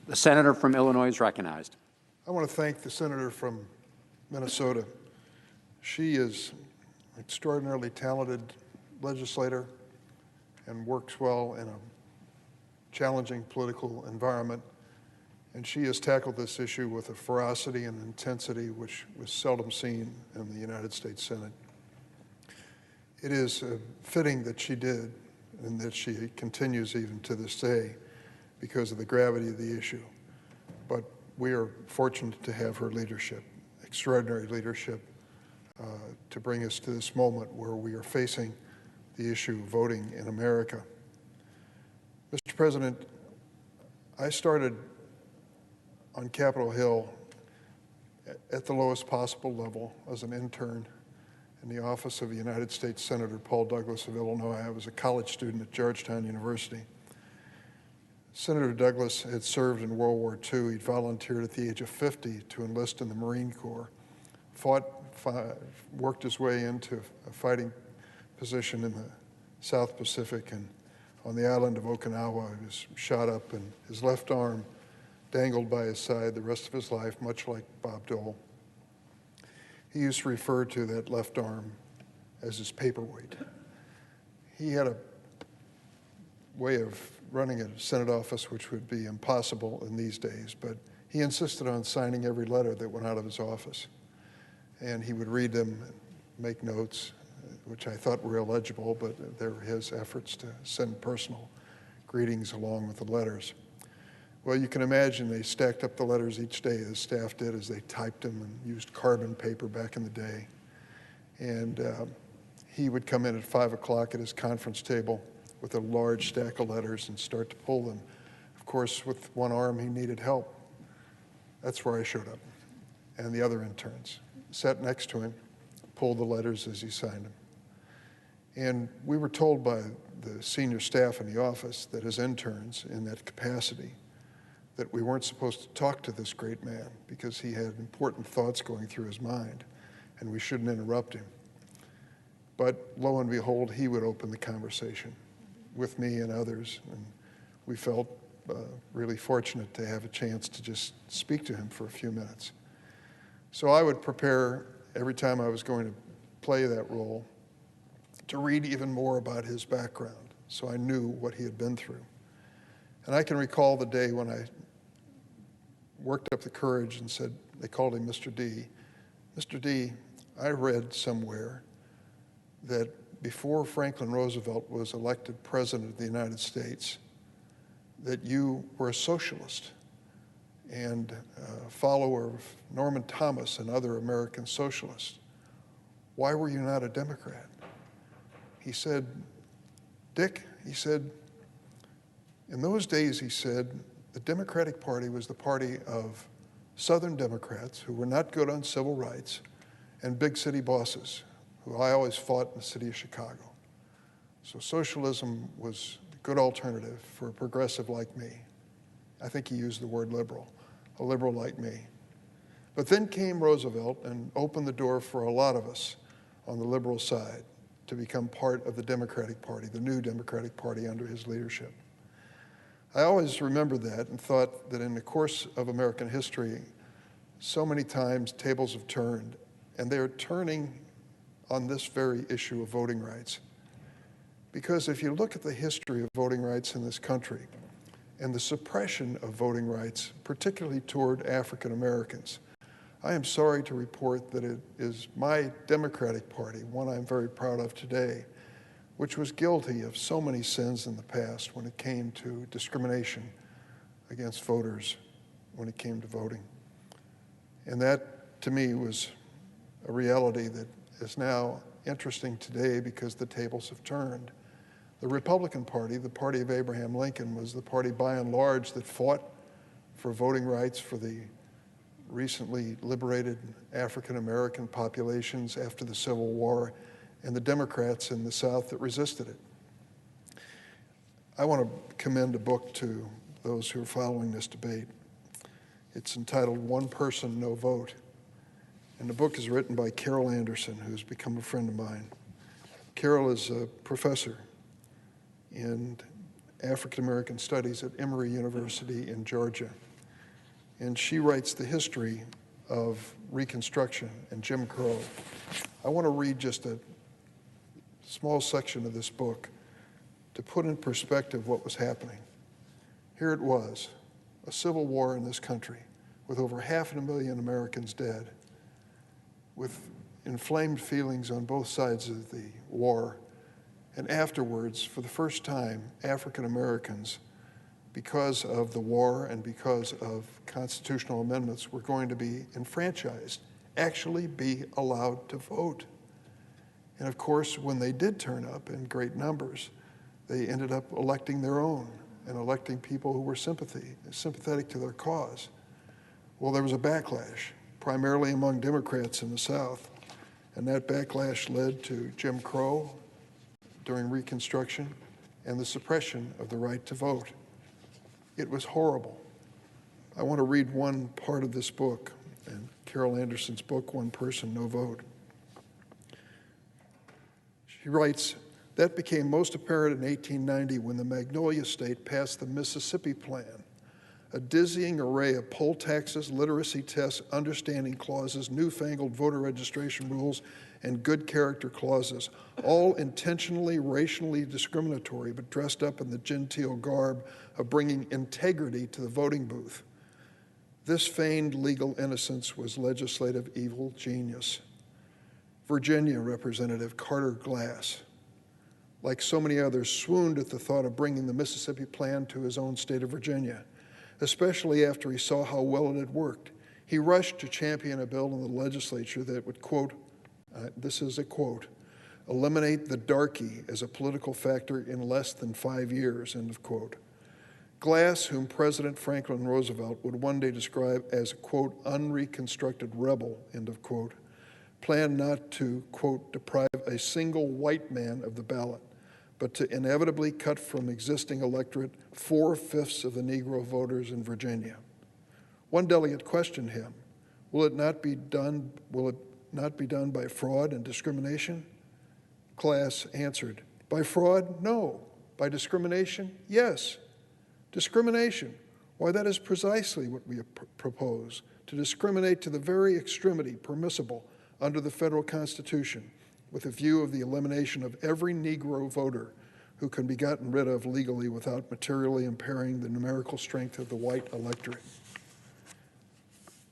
The senator from Illinois is recognized. I want to thank the senator from Minnesota. She is an extraordinarily talented legislator and works well in a challenging political environment. And she has tackled this issue with a ferocity and intensity which was seldom seen in the United States Senate. It is fitting that she did, and that she continues even to this day because of the gravity of the issue. But we are fortunate to have her leadership, extraordinary leadership, to bring us to this moment where we are facing the issue of voting in America. Mr. President, I started on Capitol Hill at the lowest possible level as an intern in the office of United States Senator Paul Douglas of Illinois. I was a college student at Georgetown University. Senator Douglas had served in World War II. He'd volunteered at the age of 50 to enlist in the Marine Corps, worked his way into a fighting position in the South Pacific, and on the island of Okinawa, he was shot up and his left arm dangled by his side the rest of his life, much like Bob Dole. He used to refer to that left arm as his paperweight. He had a way of running a Senate office which would be impossible in these days, but he insisted on signing every letter that went out of his office. And he would read them and make notes, which I thought were illegible, but they were his efforts to send personal greetings along with the letters. Well, you can imagine they stacked up the letters each day, the staff did, as they typed them and used carbon paper back in the day. And he would come in at 5 o'clock at his conference table with a large stack of letters and start to pull them. Of course, with one arm, he needed help. That's where I showed up, and the other interns. Sat next to him, pulled the letters as he signed them. And we were told by the senior staff in the office that as interns in that capacity, that we weren't supposed to talk to this great man because he had important thoughts going through his mind, and we shouldn't interrupt him. But lo and behold, he would open the conversation with me and others, and we felt really fortunate to have a chance to just speak to him for a few minutes. So I would prepare every time I was going to play that role to read even more about his background, so I knew what he had been through. And I can recall the day when I worked up the courage and said, they called him Mr. D. Mr. D, I read somewhere that before Franklin Roosevelt was elected president of the United States, that you were a socialist and a follower of Norman Thomas and other American socialists. Why were you not a Democrat? He said, Dick, he said, in those days, he said, the Democratic Party was the party of Southern Democrats who were not good on civil rights and big city bosses, who I always fought in the city of Chicago. So socialism was a good alternative for a progressive like me. I think he used the word liberal, a liberal like me. But then came Roosevelt and opened the door for a lot of us on the liberal side to become part of the Democratic Party, the new Democratic Party under his leadership. I always remembered that and thought that in the course of American history, so many times tables have turned, and they're turning on this very issue of voting rights. Because if you look at the history of voting rights in this country and the suppression of voting rights, particularly toward African Americans, I am sorry to report that it is my Democratic Party, one I'm very proud of today, which was guilty of so many sins in the past when it came to discrimination against voters when it came to voting. And that, to me, was a reality that is now interesting today because the tables have turned. The Republican Party, the party of Abraham Lincoln, was the party by and large that fought for voting rights for the recently liberated African American populations after the Civil War, and the Democrats in the South that resisted it. I want to commend a book to those who are following this debate. It's entitled One Person, No Vote. And the book is written by Carol Anderson, who's become a friend of mine. Carol is a professor in African American Studies at Emory University in Georgia. and she writes the history of Reconstruction and Jim Crow. I want to read just a small section of this book to put in perspective what was happening. Here it was, a civil war in this country with over 500,000 Americans dead, with inflamed feelings on both sides of the war. And afterwards, for the first time, African Americans, because of the war and because of constitutional amendments, were going to be enfranchised, actually be allowed to vote. And of course, when they did turn up in great numbers, they ended up electing their own and electing people who were sympathetic to their cause. Well, there was a backlash, primarily among Democrats in the South, and that backlash led to Jim Crow during Reconstruction and the suppression of the right to vote. It was horrible. I want to read one part of this book, and Carol Anderson's book, One Person, No Vote. She writes, that became most apparent in 1890 when the Magnolia State passed the Mississippi Plan, a dizzying array of poll taxes, literacy tests, understanding clauses, newfangled voter registration rules, and good character clauses, all intentionally racially discriminatory, but dressed up in the genteel garb of bringing integrity to the voting booth. This feigned legal innocence was legislative evil genius. Virginia Representative Carter Glass, like so many others, swooned at the thought of bringing the Mississippi Plan to his own state of Virginia, especially after he saw how well it had worked. He rushed to champion a bill in the legislature that would, quote, this is a quote, eliminate the darky as a political factor in less than 5 years, end of quote. Glass, whom President Franklin Roosevelt would one day describe as a, quote, unreconstructed rebel, end of quote, planned not to, quote, deprive a single white man of the ballot, but to inevitably cut from existing electorate 4/5 of the Negro voters in Virginia. One delegate questioned him, will it not be done by fraud and discrimination? Glass answered, by fraud, no. By discrimination, yes. Discrimination, why that is precisely what we propose, to discriminate to the very extremity permissible under the federal Constitution, with a view of the elimination of every Negro voter who can be gotten rid of legally without materially impairing the numerical strength of the white electorate.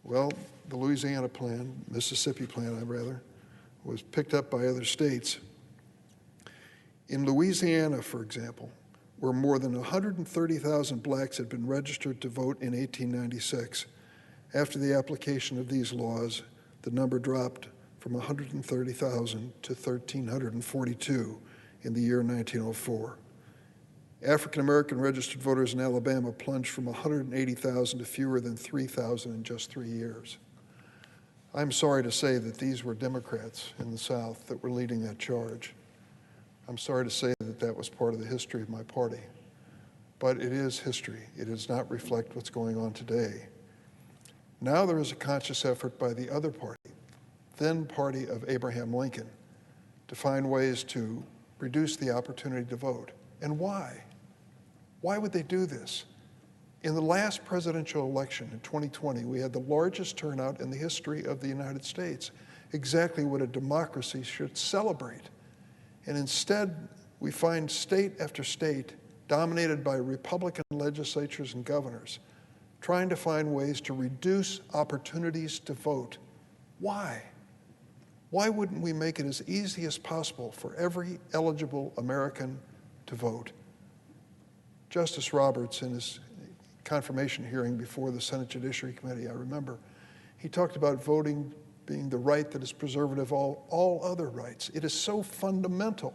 Well, the Louisiana plan, Mississippi plan, rather, was picked up by other states. In Louisiana, for example, where more than 130,000 blacks had been registered to vote in 1896, after the application of these laws, the number dropped from 130,000 to 1,342 in the year 1904. African American registered voters in Alabama plunged from 180,000 to fewer than 3,000 in just 3 years. I'm sorry to say that these were Democrats in the South that were leading that charge. I'm sorry to say that that was part of the history of my party. But it is history. It does not reflect what's going on today. Now there is a conscious effort by the other party, then party of Abraham Lincoln, to find ways to reduce the opportunity to vote. And why? Why would they do this? In the last presidential election in 2020, we had the largest turnout in the history of the United States, exactly what a democracy should celebrate. And instead, we find state after state dominated by Republican legislatures and governors trying to find ways to reduce opportunities to vote. Why? Why wouldn't we make it as easy as possible for every eligible American to vote? Justice Roberts, in his confirmation hearing before the Senate Judiciary Committee, I remember, he talked about voting being the right that is preservative of all other rights. It is so fundamental.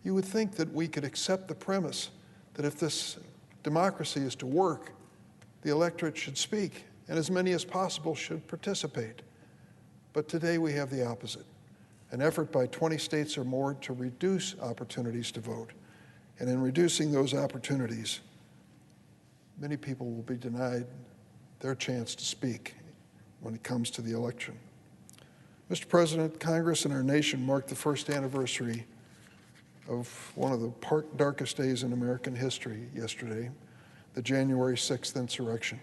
You would think that we could accept the premise that if this democracy is to work, the electorate should speak, and as many as possible should participate. But today we have the opposite, an effort by 20 states or more to reduce opportunities to vote. And in reducing those opportunities, many people will be denied their chance to speak when it comes to the election. Mr. President, Congress and our nation marked the first anniversary of one of the darkest days in American history yesterday, the January 6th insurrection.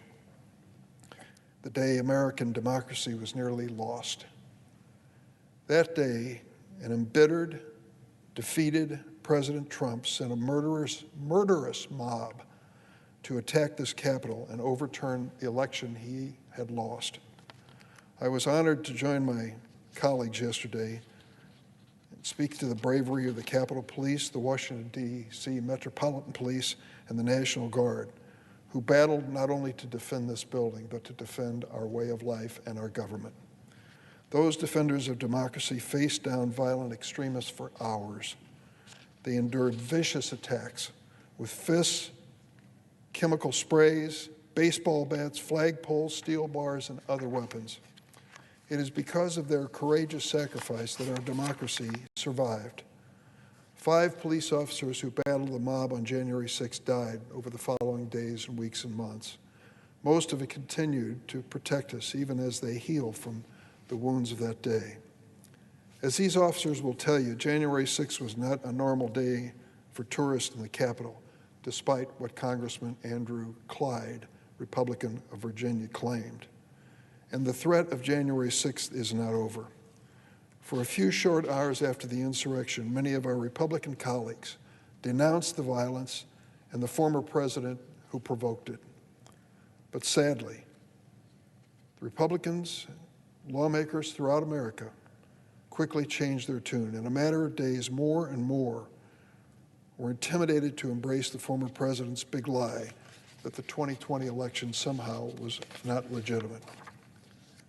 the day American democracy was nearly lost. That day, an embittered, defeated President Trump sent a murderous mob to attack this Capitol and overturn the election he had lost. I was honored to join my colleagues yesterday and speak to the bravery of the Capitol Police, the Washington, D.C. Metropolitan Police, and the National Guard, who battled not only to defend this building, but to defend our way of life and our government. Those defenders of democracy faced down violent extremists for hours. They endured vicious attacks with fists, chemical sprays, baseball bats, flagpoles, steel bars, and other weapons. It is because of their courageous sacrifice that our democracy survived. 5 police officers who battled the mob on January 6 died over the following days and weeks and months. Most of it continued to protect us even as they heal from the wounds of that day. As these officers will tell you, January 6 was not a normal day for tourists in the Capitol, despite what Congressman Andrew Clyde, Republican of Virginia, claimed. And the threat of January 6th is not over. For a few short hours after the insurrection, many of our Republican colleagues denounced the violence and the former president who provoked it. But sadly, the Republicans, lawmakers throughout America, quickly changed their tune. In a matter of days, more and more were intimidated to embrace the former president's big lie that the 2020 election somehow was not legitimate.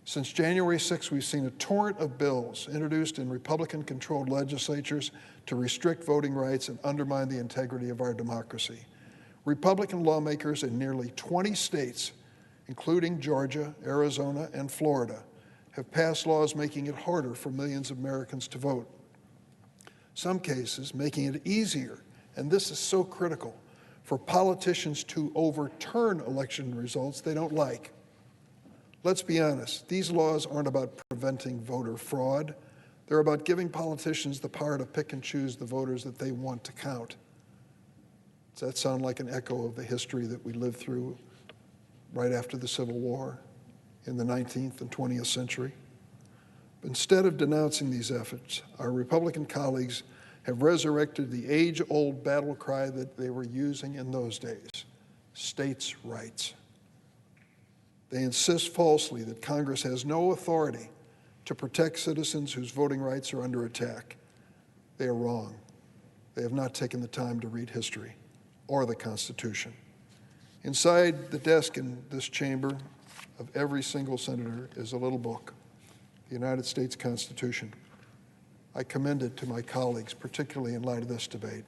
Since January 6, we've seen a torrent of bills introduced in Republican-controlled legislatures to restrict voting rights and undermine the integrity of our democracy. Republican lawmakers in nearly 20 states, including Georgia, Arizona, and Florida, have passed laws making it harder for millions of Americans to vote. Some cases making it easier, and this is so critical, for politicians to overturn election results they don't like. Let's be honest, these laws aren't about preventing voter fraud. They're about giving politicians the power to pick and choose the voters that they want to count. Does that sound like an echo of the history that we lived through right after the Civil War in the 19th and 20th century? But instead of denouncing these efforts, our Republican colleagues have resurrected the age-old battle cry that they were using in those days, states' rights. They insist falsely that Congress has no authority to protect citizens whose voting rights are under attack. They are wrong. They have not taken the time to read history or the Constitution. Inside the desk in this chamber of every single senator is a little book, the United States Constitution. I commend it to my colleagues, particularly in light of this debate.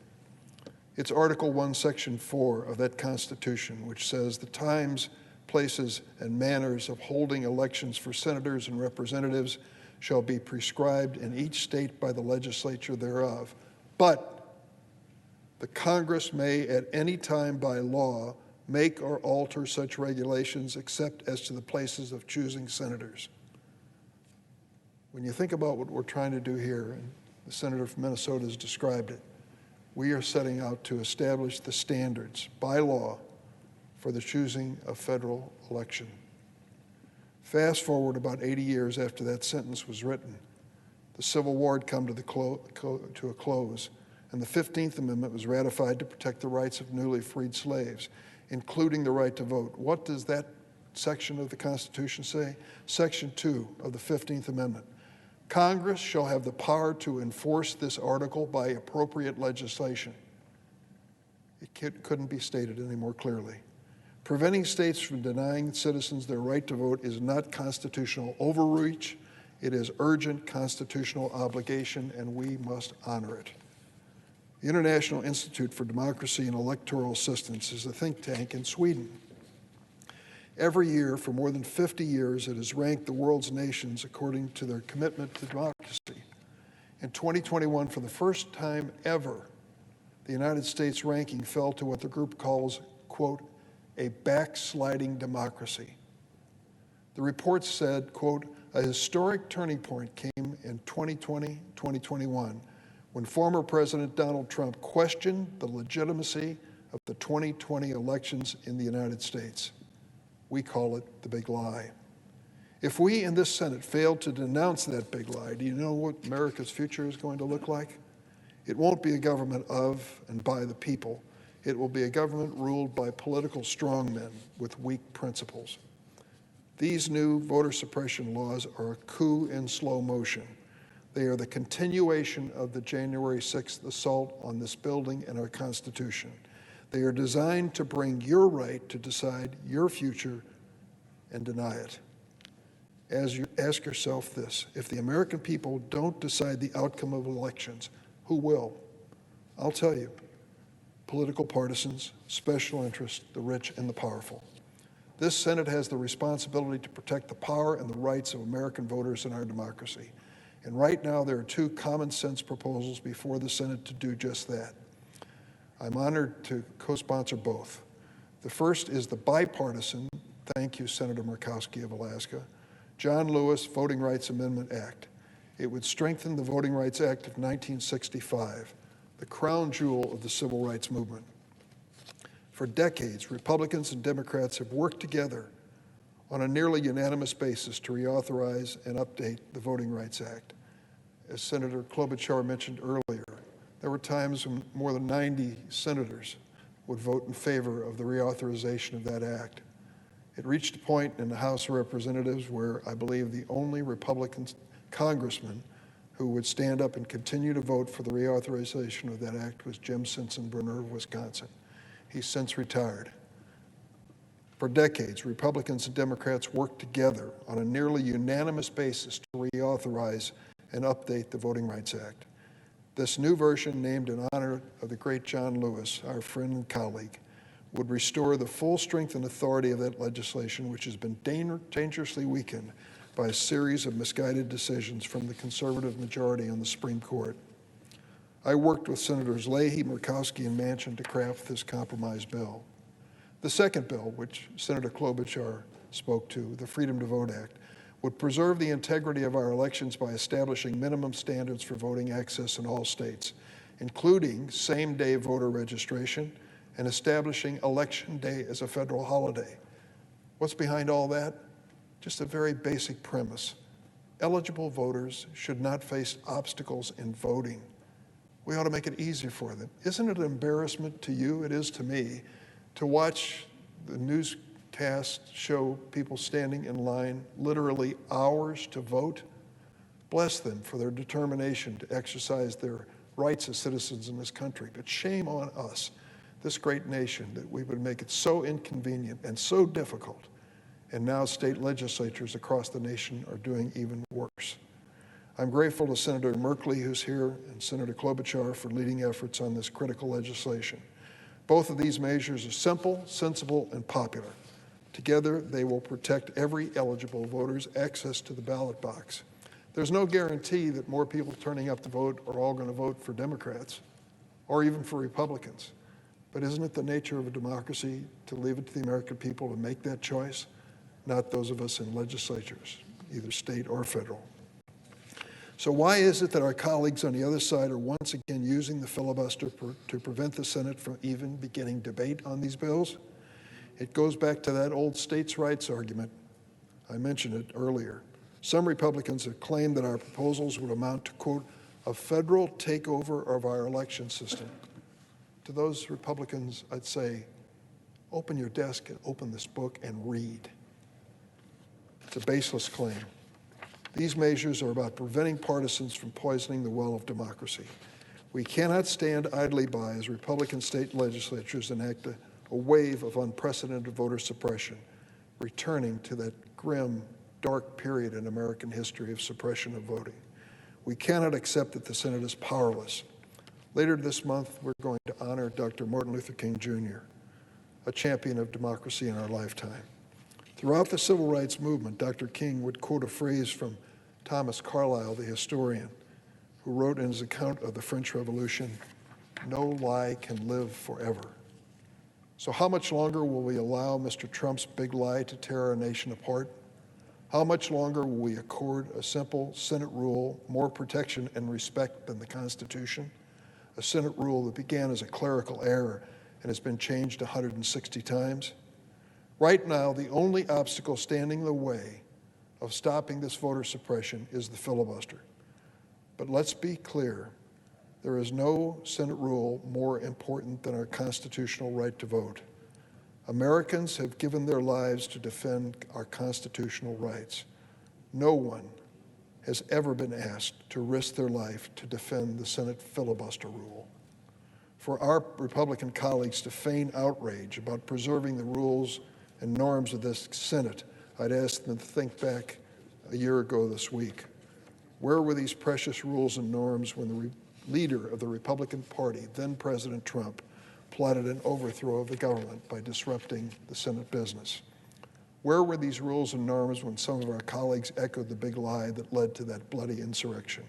It's Article 1, Section 4 of that Constitution, which says the times, places, and manners of holding elections for senators and representatives shall be prescribed in each state by the legislature thereof. But the Congress may at any time by law make or alter such regulations except as to the places of choosing senators. When you think about what we're trying to do here, and the senator from Minnesota has described it, we are setting out to establish the standards by law for the choosing of federal election. Fast forward about 80 years after that sentence was written, the Civil War had come to a close, and the 15th Amendment was ratified to protect the rights of newly freed slaves, including the right to vote. What does that section of the Constitution say? Section 2 of the 15th Amendment. Congress shall have the power to enforce this article by appropriate legislation. It couldn't be stated any more clearly. Preventing states from denying citizens their right to vote is not constitutional overreach. It is urgent constitutional obligation, and we must honor it. The International Institute for Democracy and Electoral Assistance is a think tank in Sweden. Every year, for more than 50 years, it has ranked the world's nations according to their commitment to democracy. In 2021, for the first time ever, the United States ranking fell to what the group calls, quote, a backsliding democracy. The report said, quote, a historic turning point came in 2020-2021 when former President Donald Trump questioned the legitimacy of the 2020 elections in the United States. We call it the big lie. If we in this Senate fail to denounce that big lie, do you know what America's future is going to look like? It won't be a government of and by the people. It will be a government ruled by political strongmen with weak principles. These new voter suppression laws are a coup in slow motion. They are the continuation of the January 6th assault on this building and our Constitution. They are designed to bring your right to decide your future and deny it. As you ask yourself this, if the American people don't decide the outcome of elections, who will? I'll tell you, political partisans, special interests, the rich and the powerful. This Senate has the responsibility to protect the power and the rights of American voters in our democracy. And right now, there are two common sense proposals before the Senate to do just that. I'm honored to co-sponsor both. The first is the bipartisan, thank you, Senator Murkowski of Alaska, John Lewis Voting Rights Amendment Act. It would strengthen the Voting Rights Act of 1965, the crown jewel of the civil rights movement. For decades, Republicans and Democrats have worked together on a nearly unanimous basis to reauthorize and update the Voting Rights Act. As Senator Klobuchar mentioned earlier, there were times when more than 90 senators would vote in favor of the reauthorization of that act. It reached a point in the House of Representatives where I believe the only Republican congressman who would stand up and continue to vote for the reauthorization of that act was Jim Sensenbrenner of Wisconsin. He's since retired. For decades, Republicans and Democrats worked together on a nearly unanimous basis to reauthorize and update the Voting Rights Act. This new version, named in honor of the great John Lewis, our friend and colleague, would restore the full strength and authority of that legislation, which has been dangerously weakened by a series of misguided decisions from the conservative majority on the Supreme Court. I worked with Senators Leahy, Murkowski, and Manchin to craft this compromise bill. The second bill, which Senator Klobuchar spoke to, the Freedom to Vote Act, would preserve the integrity of our elections by establishing minimum standards for voting access in all states, including same-day voter registration and establishing Election Day as a federal holiday. What's behind all that? Just a very basic premise. Eligible voters should not face obstacles in voting. We ought to make it easier for them. Isn't it an embarrassment to you? It is to me, to watch the newscast show people standing in line literally hours to vote. Bless them for their determination to exercise their rights as citizens in this country. But shame on us, this great nation, that we would make it so inconvenient and so difficult. And now state legislatures across the nation are doing even worse. I'm grateful to Senator Merkley, who's here, and Senator Klobuchar for leading efforts on this critical legislation. Both of these measures are simple, sensible, and popular. Together, they will protect every eligible voter's access to the ballot box. There's no guarantee that more people turning up to vote are all going to vote for Democrats or even for Republicans. But isn't it the nature of a democracy to leave it to the American people to make that choice, not those of us in legislatures, either state or federal? So why is it that our colleagues on the other side are once again using the filibuster to prevent the Senate from even beginning debate on these bills? It goes back to that old states' rights argument. I mentioned it earlier. Some Republicans have claimed that our proposals would amount to, quote, a federal takeover of our election system. To those Republicans, I'd say, open your desk and open this book and read. It's a baseless claim. These measures are about preventing partisans from poisoning the well of democracy. We cannot stand idly by as Republican state legislatures enact a wave of unprecedented voter suppression, returning to that grim, dark period in American history of suppression of voting. We cannot accept that the Senate is powerless. Later this month, we're going to honor Dr. Martin Luther King Jr., a champion of democracy in our lifetime. Throughout the civil rights movement, Dr. King would quote a phrase from Thomas Carlyle, the historian, who wrote in his account of the French Revolution, "No lie can live forever." So how much longer will we allow Mr. Trump's big lie to tear our nation apart? How much longer will we accord a simple Senate rule more protection and respect than the Constitution? A Senate rule that began as a clerical error and has been changed 160 times? Right now, the only obstacle standing in the way of stopping this voter suppression is the filibuster. But let's be clear, there is no Senate rule more important than our constitutional right to vote. Americans have given their lives to defend our constitutional rights. No one has ever been asked to risk their life to defend the Senate filibuster rule. For our Republican colleagues to feign outrage about preserving the rules and norms of this Senate, I'd ask them to think back a year ago this week. Where were these precious rules and norms when the leader of the Republican Party, then President Trump, plotted an overthrow of the government by disrupting the Senate business? Where were these rules and norms when some of our colleagues echoed the big lie that led to that bloody insurrection?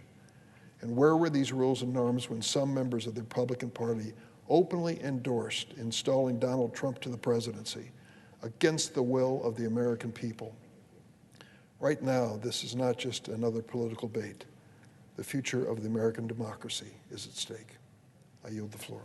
And where were these rules and norms when some members of the Republican Party openly endorsed installing Donald Trump to the presidency against the will of the American people? Right now, this is not just another political bait. The future of the American democracy is at stake. I yield the floor.